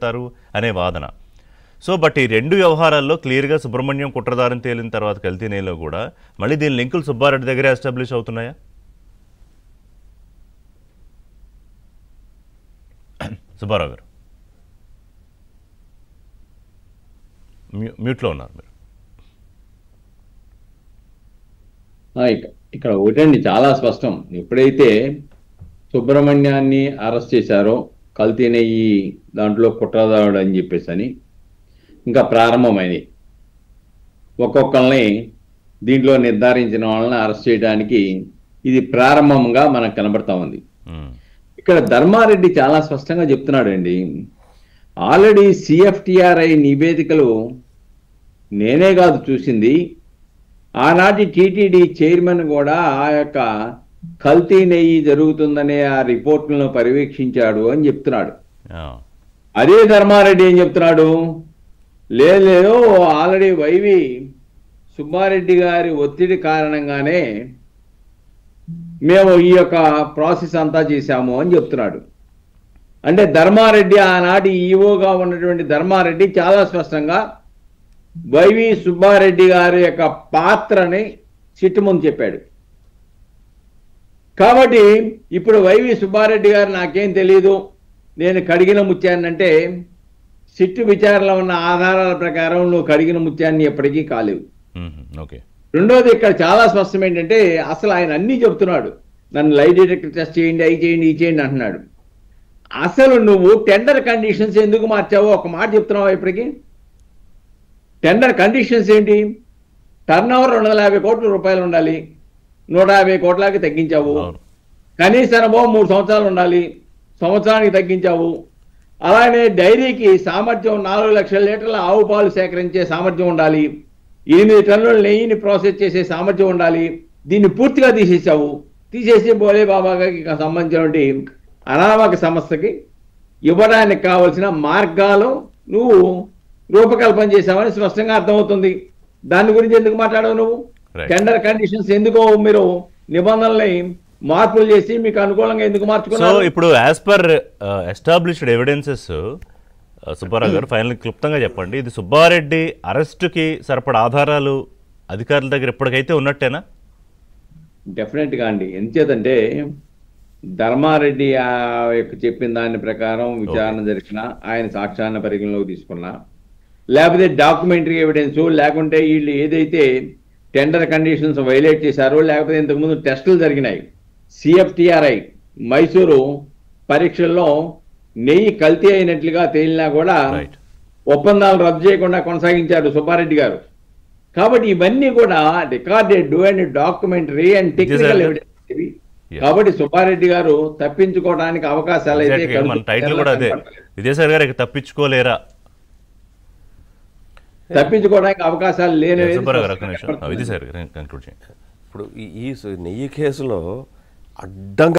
చేస్తారు అనే వాదన. సో బట్ ఈ రెండు వ్యవహారాల్లో క్లియర్గా సుబ్రహ్మణ్యం కుట్రదారని తేలిన తర్వాత కల్తీనేలో కూడా మళ్ళీ దీని లింకులు సుబ్బారెడ్డి దగ్గరే ఎస్టాబ్లిష్ అవుతున్నాయా? సుబ్బారావు గారు మ్యూట్లో ఉన్నారు మీరు. ఇక్కడ ఒకటండి చాలా స్పష్టం. ఎప్పుడైతే సుబ్రహ్మణ్యాన్ని అరెస్ట్ చేశారో కల్తీ నెయ్యి దాంట్లో కుట్రదారుడు అని చెప్పేసి అని ఇంకా ప్రారంభమైనవి. ఒక్కొక్కరిని దీంట్లో నిర్ధారించిన వాళ్ళని అరెస్ట్ చేయడానికి ఇది ప్రారంభంగా మనకు కనబడతా ఉంది. ఇక్కడ ధర్మారెడ్డి చాలా స్పష్టంగా చెప్తున్నాడు అండి. ఆల్రెడీ సిఎఫ్టిఆర్ఐ నివేదికలు నేనే కాదు చూసింది, ఆనాటి టీటీడీ చైర్మన్ కూడా ఆ యొక్క కల్తీ నెయ్యి జరుగుతుందనే ఆ రిపోర్టులను పర్యవేక్షించాడు అని చెప్తున్నాడు. అదే ధర్మారెడ్డి ఏం చెప్తున్నాడు, లేదు ఆల్రెడీ వైవి సుబ్బారెడ్డి గారి ఒత్తిడి కారణంగానే మేము ఈ యొక్క ప్రాసెస్ అంతా చేశాము అని చెప్తున్నాడు. అంటే ధర్మారెడ్డి ఆనాటి ఈవోగా ఉన్నటువంటి ధర్మారెడ్డి చాలా స్పష్టంగా వైవి సుబ్బారెడ్డి గారి యొక్క పాత్రని సిట్టు ముందు చెప్పాడు. కాబట్టి ఇప్పుడు వైవి సుబ్బారెడ్డి గారు నాకేం తెలియదు, నేను కడిగిన ముత్యాన్నంటే సిట్టు విచారణలో ఉన్న ఆధారాల ప్రకారం నువ్వు కడిగిన ముత్యాన్ని ఎప్పటికీ కాలేవు. రెండోది ఇక్కడ చాలా స్పష్టం ఏంటంటే అసలు ఆయన అన్నీ చెప్తున్నాడు, నన్ను లై డిటెక్టర్ టెస్ట్ చేయండి, అవి చేయండి, ఈ చేయండి అంటున్నాడు. అసలు నువ్వు టెండర్ కండిషన్స్ ఎందుకు మార్చావో ఒక మాట చెప్తున్నావా? ఇప్పటికీ టెండర్ కండిషన్స్ ఏంటి? టర్న్ ఓవర్ 250 కోట్ల రూపాయలు ఉండాలి, 150 కోట్లకి తగ్గించావు. కనీస అనుభవం 3 సంవత్సరాలు ఉండాలి, సంవత్సరానికి తగ్గించావు. అలానే డైరీకి సామర్థ్యం 4 లక్షల లీటర్ల ఆవు పాలు సేకరించే సామర్థ్యం ఉండాలి, 8 టన్నుల నెయ్యిని ప్రాసెస్ చేసే సామర్థ్యం ఉండాలి. దీన్ని పూర్తిగా తీసేసావు. తీసేసి బోలే బాబాకి సంబంధించినటువంటి అనామక సంస్థకి ఇవ్వడానికి కావలసిన మార్గాలు నువ్వు రూపకల్పన చేశామని స్పష్టంగా అర్థమవుతుంది. దాని గురించి ఎందుకు మాట్లాడవు నువ్వు? టెండర్ కండిషన్స్ ఎందుకో మీరు నిబంధనల్ని మార్పులు చేసి మీకు అనుకూలంగా ఎందుకు మార్చుకున్నారు? ఇప్పుడు as per established evidences Subbarao గారు ఫైనల్ క్లుప్తంగా చెప్పండి, ఇది సుబ్బారెడ్డి అరెస్టుకి సరిపడ ఆధారాలు అధికారుల దగ్గర ఇప్పటికైతే ఉన్నట్టేనా? డెఫినెట్గా అండి. ఎంచేతంటే ధర్మారెడ్డి చెప్పిన దాని ప్రకారం విచారణ జరిగిన, ఆయన సాక్ష్యాన్ని పరిగణలోకి తీసుకున్నా, లేకపోతే డాక్యుమెంటరీ ఎవిడెన్స్, లేకుంటే వీళ్ళు ఏదైతే టెండర్ కండిషన్స్ వైలేట్ చేశారో, లేకపోతే ఇంతకుముందు టెస్టులు జరిగినాయి సిఎఫ్టిఆర్ఐ మైసూరు పరీక్షల్లో నెయ్యి కల్తీ అయినట్లుగా తేలినా కూడా ఒప్పందాలు రద్దు చేయకుండా కొనసాగించారు సుబ్బారెడ్డి గారు. కాబట్టి ఇవన్నీ కూడా recorded and documentary and technical evidence ఇవి. కాబట్టి సుబ్బారెడ్డి గారు తప్పించుకోవడానికి అవకాశాలు అయితే తప్పించుకోలేరా, తప్పించుకోవడానికి అవకాశాలు లేని. ఇప్పుడు ఈ నెయ్యి కేసులో అడ్డంగా